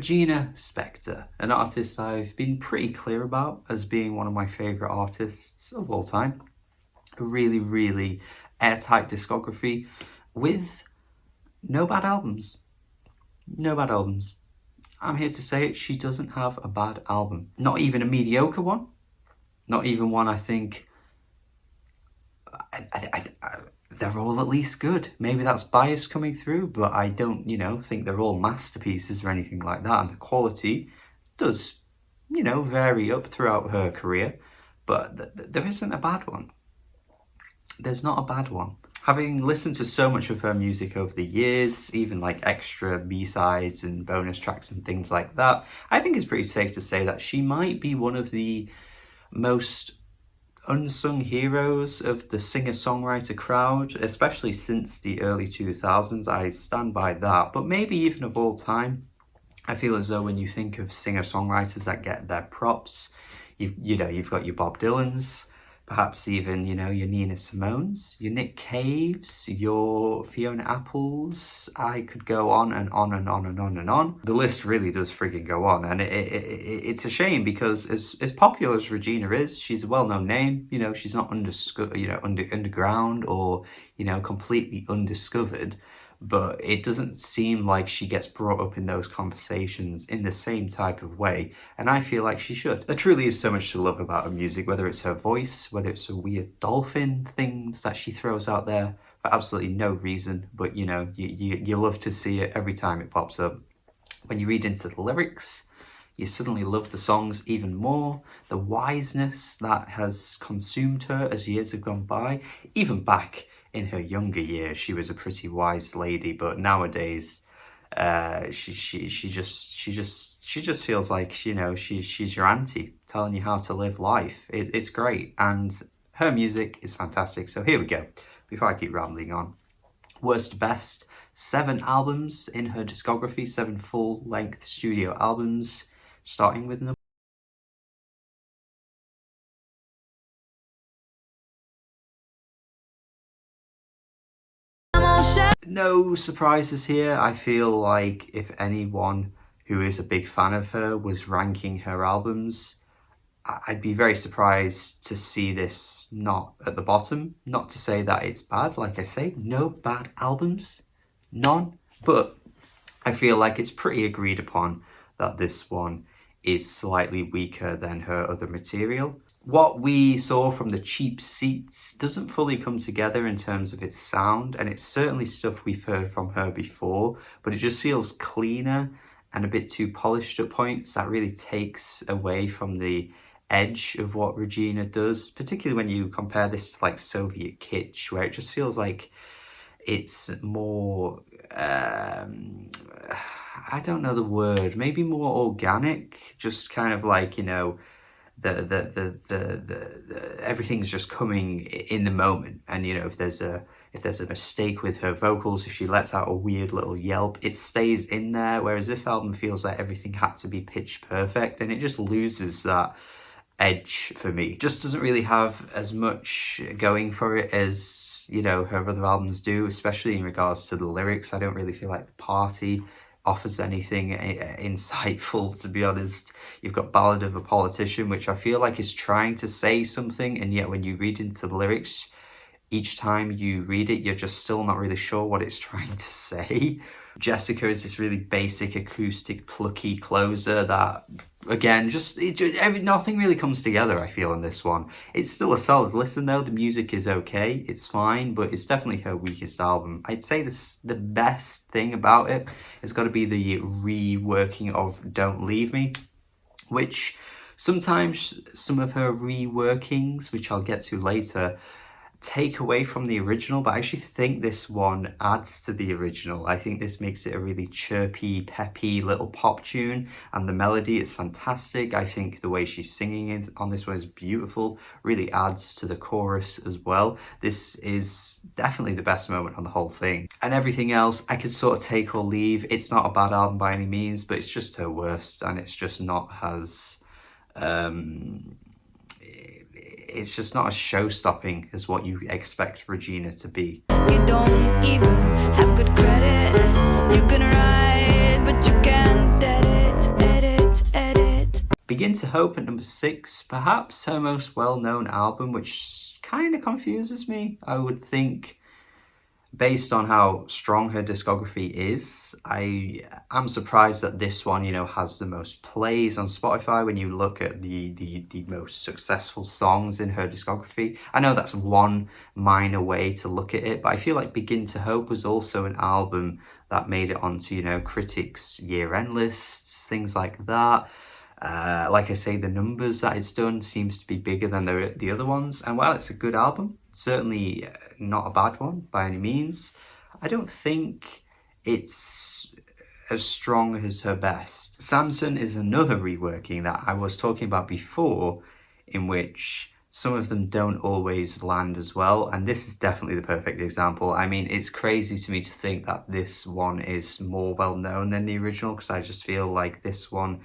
Regina Spektor, an artist I've been pretty clear about as being one of my favourite artists of all time. A really, really airtight discography with no bad albums. No bad albums. I'm here to say it, she doesn't have a bad album. Not even a mediocre one. Not even one I think... they're all at least good. Maybe that's bias coming through, but I don't, think they're all masterpieces or anything like that. And the quality does, vary up throughout her career, but there isn't a bad one. There's not a bad one. Having listened to so much of her music over the years, even like extra B-sides and bonus tracks and things like that, I think it's pretty safe to say that she might be one of the most unsung heroes of the singer-songwriter crowd, especially since the early 2000s. I stand by that, but maybe even of all time. I feel as though when you think of singer-songwriters that get their props, you've got your Bob Dylans, perhaps even, your Nina Simones, your Nick Caves, your Fiona Apples. I could go on and on and on and on and on. The list really does frigging go on, and it's a shame because as popular as Regina is, she's a well-known name. She's not underground or, completely undiscovered. But it doesn't seem like she gets brought up in those conversations in the same type of way, and I feel like she should. There truly is so much to love about her music, whether it's her voice, whether it's the weird dolphin things that she throws out there for absolutely no reason, but you love to see it every time it pops up. When you read into the lyrics, you suddenly love the songs even more. The wiseness that has consumed her as years have gone by, even back in her younger years, she was a pretty wise lady, but nowadays, she just feels like she's your auntie telling you how to live life. It's great, and her music is fantastic. So here we go. Before I keep rambling on, worst to best, 7 albums in her discography, 7 full-length studio albums, starting with number. No surprises here. I feel like if anyone who is a big fan of her was ranking her albums, I'd be very surprised to see this not at the bottom. Not to say that it's bad, like I say, no bad albums, none, but I feel like it's pretty agreed upon that this one is slightly weaker than her other material. What we saw from the Cheap Seats doesn't fully come together in terms of its sound, and it's certainly stuff we've heard from her before, but it just feels cleaner and a bit too polished at points. That really takes away from the edge of what Regina does, particularly when you compare this to like Soviet kitsch, where it just feels like it's more I don't know the word, maybe more organic, just kind of like, the everything's just coming in the moment. And if there's a mistake with her vocals, if she lets out a weird little yelp, it stays in there, whereas this album feels like everything had to be pitch perfect, and it just loses that edge for me. Just doesn't really have as much going for it as her other albums do, especially in regards to the lyrics. I don't really feel like The Party offers anything insightful, to be honest. You've got Ballad of a Politician, which I feel like is trying to say something, and yet when you read into the lyrics, each time you read it, you're just still not really sure what it's trying to say. Jessica is this really basic, acoustic, plucky closer that, again, nothing really comes together, I feel, in this one. It's still a solid listen, though. The music is okay, it's fine, but it's definitely her weakest album. I'd say the best thing about it has got to be the reworking of Don't Leave Me, which sometimes some of her reworkings, which I'll get to later, take away from the original, but I actually think this one adds to the original. I think this makes it a really chirpy, peppy little pop tune, and the melody is fantastic. I think the way she's singing it on this one is beautiful, really adds to the chorus as well. This is definitely the best moment on the whole thing, and everything else I could sort of take or leave. It's not a bad album by any means, but it's just her worst, and it's just not as it's just not as show-stopping as what you expect Regina to be. You don't even have good credit. You can write, but you can't edit. Begin to Hope at number 6, perhaps her most well-known album, which kind of confuses me. I would think, based on how strong her discography is, I am surprised that this one, you know, has the most plays on Spotify when you look at the most successful songs in her discography. I know that's one minor way to look at it, but I feel like Begin to Hope was also an album that made it onto, you know, critics' year-end lists, things like that. Like I say, the numbers that it's done seems to be bigger than the other ones. And while it's a good album, certainly not a bad one by any means, I don't think it's as strong as her best. Samson is another reworking that I was talking about before, in which some of them don't always land as well, and this is definitely the perfect example. I mean, it's crazy to me to think that this one is more well known than the original, because I just feel like this one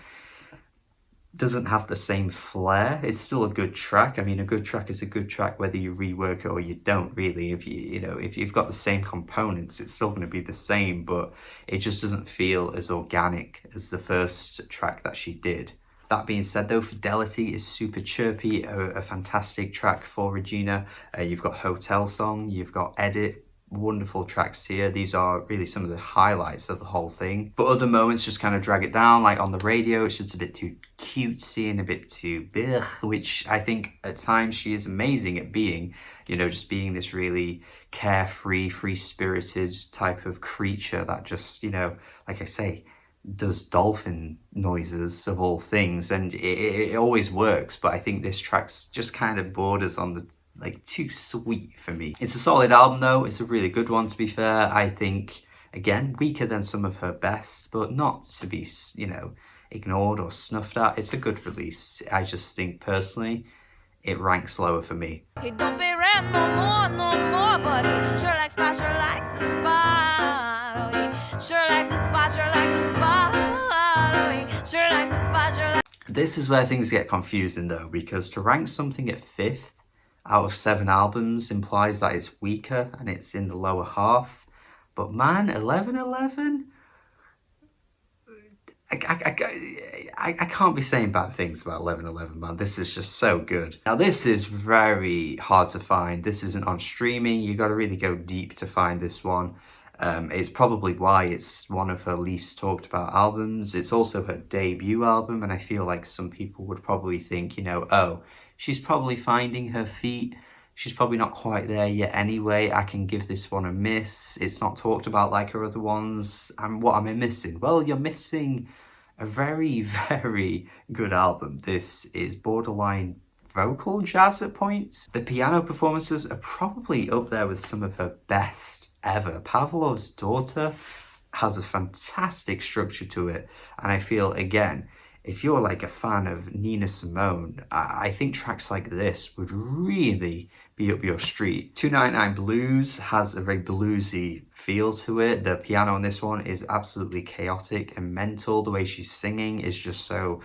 doesn't have the same flair. It's still a good track. I mean, a good track is a good track whether you rework it or you don't, really. If if you've got the same components, it's still going to be the same, but it just doesn't feel as organic as the first track that she did. That being said, though, Fidelity is super chirpy, a fantastic track for Regina. You've got Hotel Song, you've got Edit, wonderful tracks here. These are really some of the highlights of the whole thing, but other moments just kind of drag it down. Like on the radio, it's just a bit too cutesy and a bit too blech, which I think at times she is amazing at being, you know, just being this really carefree, free-spirited type of creature that just, you know, like I say, does dolphin noises of all things, and it always works. But I think this track's just kind of borders on the like too sweet for me. It's a solid album though. It's a really good one, to be fair. I think, again, weaker than some of her best, but not to be, you know, ignored or snuffed at. It's a good release. I just think personally it ranks lower for me. He don't pay rent no more, but he sure likes spot, sure likes the spot. Oh, he sure likes the spot, sure likes the spot. Oh, he sure likes the spot, sure likes. This is where things get confusing though, because to rank something at 5th out of 7 albums implies that it's weaker and it's in the lower half. But man, 1111? I can't be saying bad things about 1111, man. This is just so good. Now, this is very hard to find. This isn't on streaming. You got to really go deep to find this one. It's probably why it's one of her least talked about albums. It's also her debut album, and I feel like some people would probably think, you know, oh, she's probably finding her feet. She's probably not quite there yet anyway. I can give this one a miss. It's not talked about like her other ones. And what am I missing? Well, you're missing a very, very good album. This is borderline vocal jazz at points. The piano performances are probably up there with some of her best ever. Pavlov's Daughter has a fantastic structure to it, and I feel, again, if you're like a fan of Nina Simone, I think tracks like this would really be up your street. 299 Blues has a very bluesy feel to it. The piano on this one is absolutely chaotic and mental. The way she's singing is just so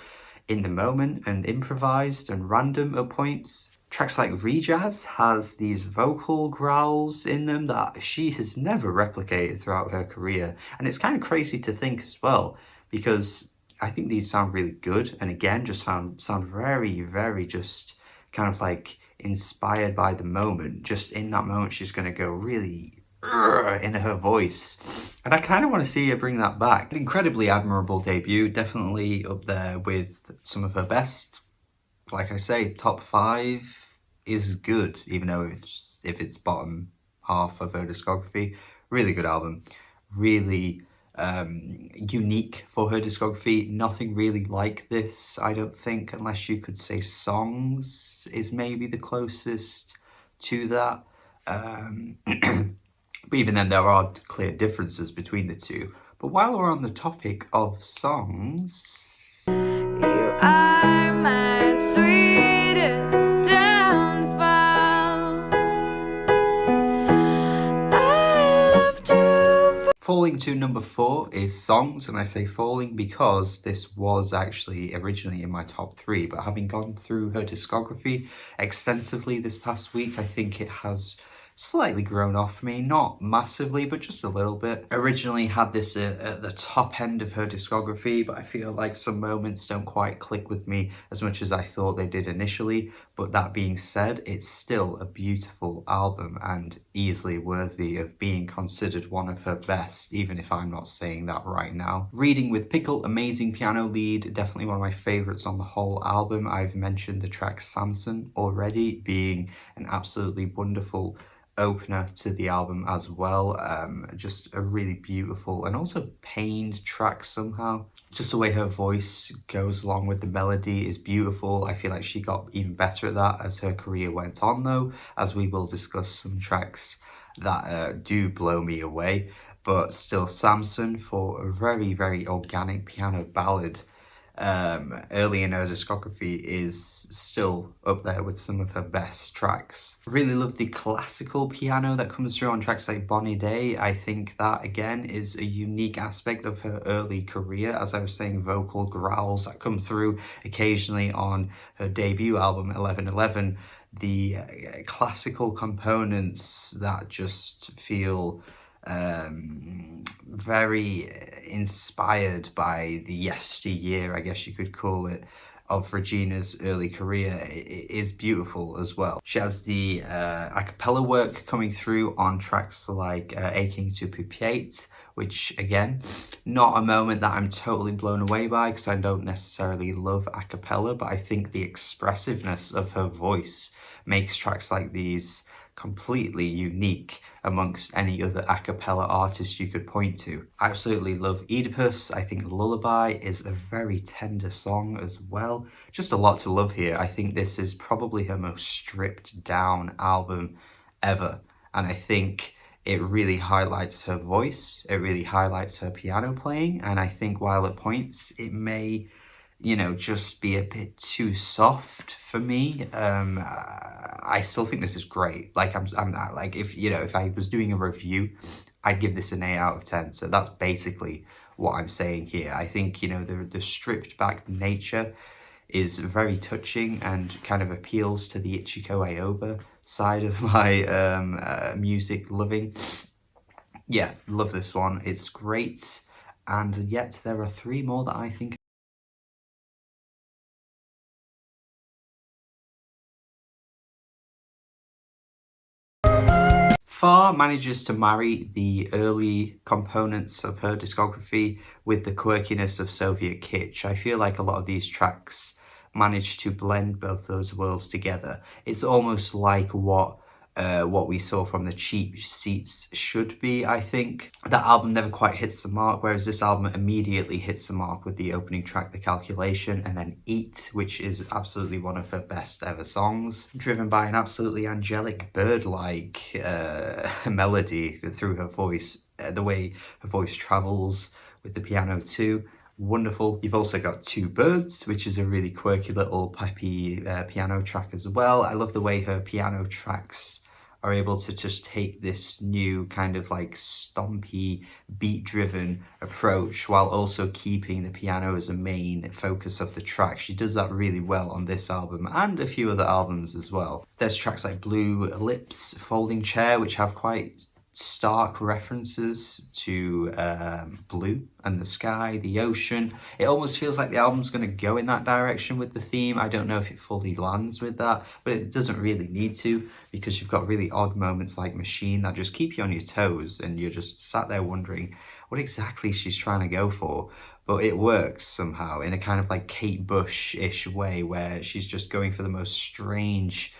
in the moment and improvised and random at points. Tracks like Rejazz has these vocal growls in them that she has never replicated throughout her career. And it's kind of crazy to think as well, because I think these sound really good, and again, just sound very, very just kind of like inspired by the moment. Just in that moment, she's going to go really in her voice, and I kind of want to see her bring that back. An incredibly admirable debut, definitely up there with some of her best. Like I say, top 5 is good, even though if it's bottom half of her discography. Really good album, really unique for her discography. Nothing really like this, I don't think, unless you could say Songs is maybe the closest to that. But even then, there are clear differences between the two. But while we're on the topic of songs, You are my sweetest downfall. I loved you. falling to number 4 is Songs, and I say falling because this was actually originally in my top 3, but having gone through her discography extensively this past week, I think it has slightly grown off me, not massively, but just a little bit. Originally had this at the top end of her discography, but I feel like some moments don't quite click with me as much as I thought they did initially. But that being said, it's still a beautiful album and easily worthy of being considered one of her best, even if I'm not saying that right now. Reading with Pickle, amazing piano lead, definitely one of my favourites on the whole album. I've mentioned the track Samson already, being an absolutely wonderful opener to the album as well. Just a really beautiful and also pained track somehow. Just the way her voice goes along with the melody is beautiful. I feel like she got even better at that as her career went on though, as we will discuss some tracks that do blow me away. But still, Samson, for a very, very organic piano ballad early in her discography, is still up there with some of her best tracks. Really love the classical piano that comes through on tracks like Bonnie Day. I think that again is a unique aspect of her early career. As I was saying, vocal growls that come through occasionally on her debut album 1111. The classical components that just feel very inspired by the yesteryear, I guess you could call it, of Regina's early career is beautiful as well. She has the a cappella work coming through on tracks like Aching to Pupiate, which again, not a moment that I'm totally blown away by because I don't necessarily love a cappella, but I think the expressiveness of her voice makes tracks like these completely unique amongst any other a cappella artist you could point to. I absolutely love Oedipus. I think Lullaby is a very tender song as well. Just a lot to love here. I think this is probably her most stripped down album ever. And I think it really highlights her voice. It really highlights her piano playing. And I think while at points it may, you know, just be a bit too soft for me, I still think this is great. Like I'm like, if you know, if I was doing a review, I'd give this an 8 out of 10. So that's basically what I'm saying here. I think, you know, the stripped back nature is very touching and kind of appeals to the Ichiko Aoba side of my music loving. Yeah, love this one. It's great. And yet there are 3 more that I think Far manages to marry the early components of her discography with the quirkiness of Soviet kitsch. I feel like a lot of these tracks manage to blend both those worlds together. It's almost like what we saw from the Cheap Seats should be, I think. That album never quite hits the mark, whereas this album immediately hits the mark with the opening track, The Calculation, and then Eat, which is absolutely one of her best ever songs, driven by an absolutely angelic bird-like melody through her voice, the way her voice travels with the piano too. Wonderful. You've also got Two Birds, which is a really quirky little peppy piano track as well. I love the way her piano tracks are able to just take this new kind of like stompy, beat-driven approach while also keeping the piano as a main focus of the track. She does that really well on this album and a few other albums as well. There's tracks like Blue Lips, Folding Chair, which have quite stark references to blue and the sky, the ocean. It almost feels like the album's going to go in that direction with the theme. I don't know if it fully lands with that, but it doesn't really need to, because you've got really odd moments like Machine that just keep you on your toes and you're just sat there wondering what exactly she's trying to go for. But it works somehow in a kind of like Kate Bush-ish way where she's just going for the most strangest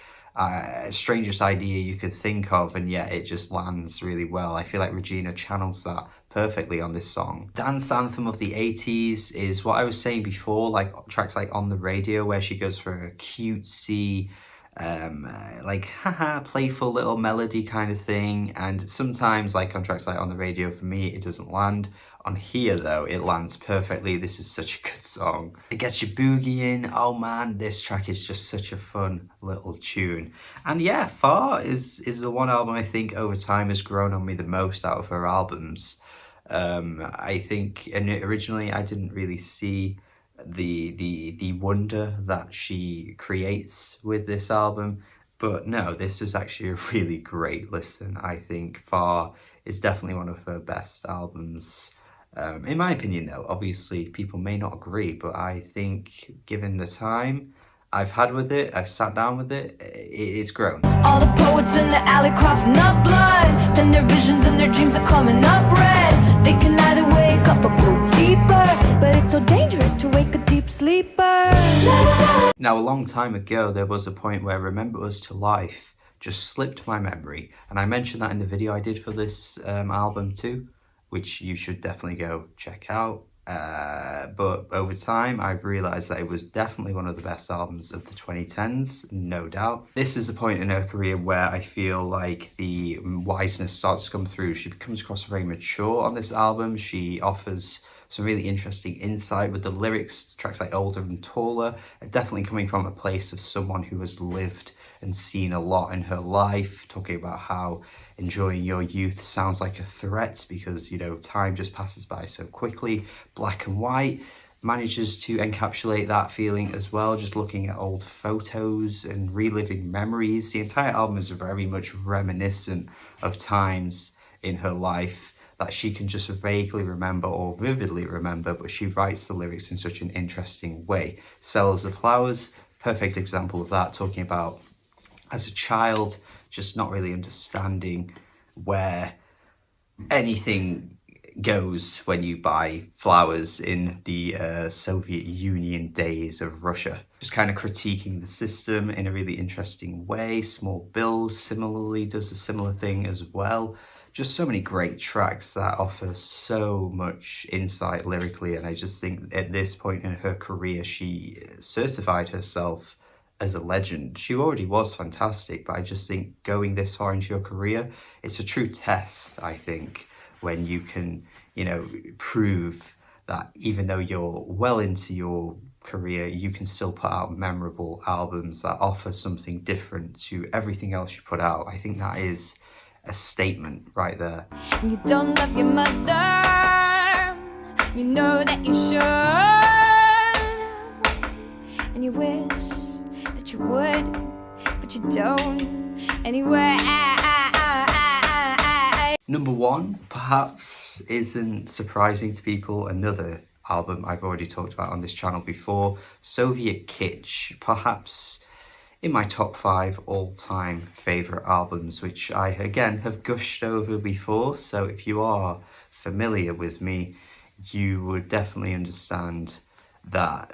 idea you could think of, and yet it just lands really well. I feel like Regina channels that perfectly on this song. Dance anthem of the 80s is what I was saying before, like tracks like On the Radio, where she goes for a cutesy, like haha, playful little melody kind of thing, and sometimes like on tracks like On the Radio, for me it doesn't land. On here though, it lands perfectly. This is such a good song. It gets you boogieing. Oh man, this track is just such a fun little tune. And yeah, Far is the one album I think over time has grown on me the most out of her albums. I think, and originally I didn't really see the wonder that she creates with this album But no, this is actually a really great listen. I think Far is definitely one of her best albums. In my opinion though, obviously people may not agree, but I think given the time I've had with it, I've sat down with it, it's grown. All the poets in the alley coughing up blood, and their visions and their dreams are coming up red. They can either wake up or go deeper, but it's so dangerous to wake a deep sleeper. Now, a long time ago, there was a point where Remember Us to Life just slipped my memory, and I mentioned that in the video I did for this album too, which you should definitely go check out. But over time, I've realised that it was definitely one of the best albums of the 2010s, no doubt. This is a point in her career where I feel like the wiseness starts to come through. She comes across very mature on this album. She offers some really interesting insight with the lyrics. Tracks like Older and Taller are definitely coming from a place of someone who has lived and seen a lot in her life, talking about how enjoying your youth sounds like a threat because, you know, time just passes by so quickly. Black and White manages to encapsulate that feeling as well, just looking at old photos and reliving memories. The entire album is very much reminiscent of times in her life that she can just vaguely remember or vividly remember, but she writes the lyrics in such an interesting way. Sellers of Flowers, perfect example of that, talking about as a child just not really understanding where anything goes when you buy flowers in the Soviet Union days of Russia. Just kind of critiquing the system in a really interesting way. Small Bills similarly does a similar thing as well. Just so many great tracks that offer so much insight lyrically, and I just think at this point in her career she certified herself as a legend. She already was fantastic, but I just think going this far into your career, it's a true test, I think, when you can, you know, prove that even though you're well into your career, you can still put out memorable albums that offer something different to everything else you put out. I think that is a statement right there. You don't love your mother, you know that you should, and you wish that you would, but you don't. Anyway, Number one, perhaps isn't surprising to people, another album I've already talked about on this channel before, Soviet Kitsch, perhaps in my top 5 all-time favourite albums, which I again have gushed over before, so if you are familiar with me, you would definitely understand that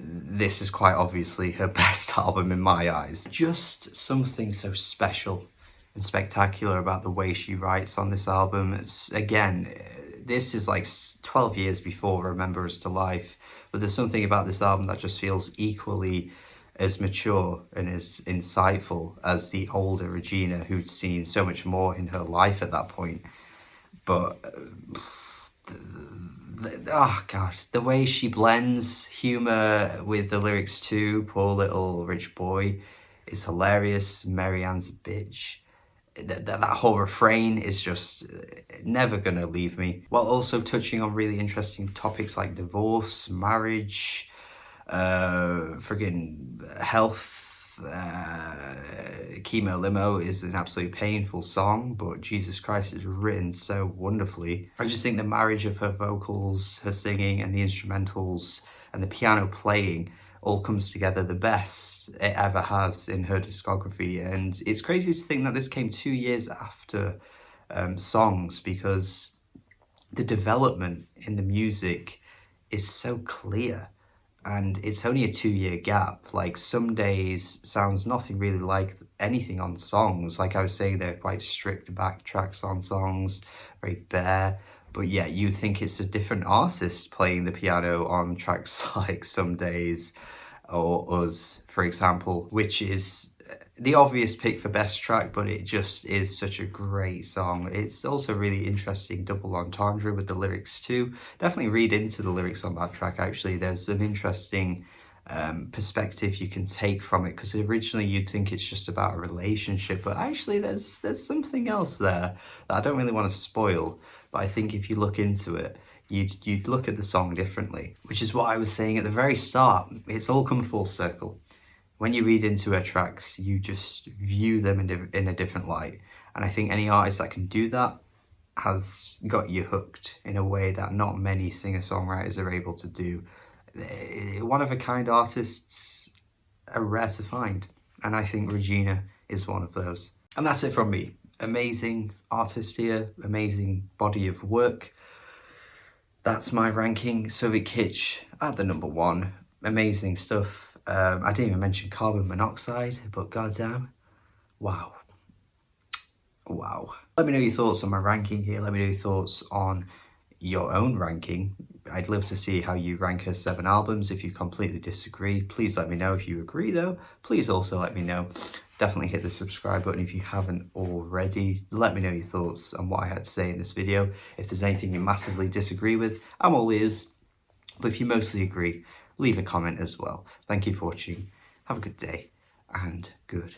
this is quite obviously her best album in my eyes. Just something so special and spectacular about the way she writes on this album. It's, again, this is like 12 years before Remember Us to Life, but there's something about this album that just feels equally as mature and as insightful as the older Regina, who'd seen so much more in her life at that point. But oh gosh, the way she blends humour with the lyrics too, Poor Little Rich Boy, is hilarious. Marianne's a bitch. That whole refrain is just never gonna leave me, while also touching on really interesting topics like divorce, marriage, friggin' health. Chemo Limo is an absolutely painful song, but Jesus Christ, it's written so wonderfully. I just think the marriage of her vocals, her singing, and the instrumentals and the piano playing all comes together the best it ever has in her discography. And it's crazy to think that this came 2 years after Songs, because the development in the music is so clear. And it's only a 2-year gap. Like, Some Days sounds nothing really like anything on Songs. Like I was saying, they're quite strict backtracks on Songs, very bare. But yeah, you think it's a different artist playing the piano on tracks like Some Days or Us, for example, which is the obvious pick for best track, but it just is such a great song. It's also really interesting double entendre with the lyrics too. Definitely read into the lyrics on that track, actually. There's an interesting perspective you can take from it, because originally you'd think it's just about a relationship, but actually there's something else there that I don't really want to spoil, but I think if you look into it, you'd look at the song differently, which is what I was saying at the very start. It's all come full circle. when you read into her tracks, you just view them in a different light. And I think any artist that can do that has got you hooked in a way that not many singer-songwriters are able to do. One-of-a-kind artists are rare to find, and I think Regina is one of those. And that's it from me. Amazing artist here, amazing body of work. That's my ranking. Soviet Kitsch at the number 1. Amazing stuff. I didn't even mention Carbon Monoxide, but goddamn, wow. Let me know your thoughts on my ranking here. Let me know your thoughts on your own ranking. I'd love to see how you rank her 7 albums. If you completely disagree, please let me know. If you agree though, please also let me know. Definitely hit the subscribe button if you haven't already. Let me know your thoughts on what I had to say in this video. If there's anything you massively disagree with, I'm all ears. But if you mostly agree, leave a comment as well. Thank you for watching. Have a good day and good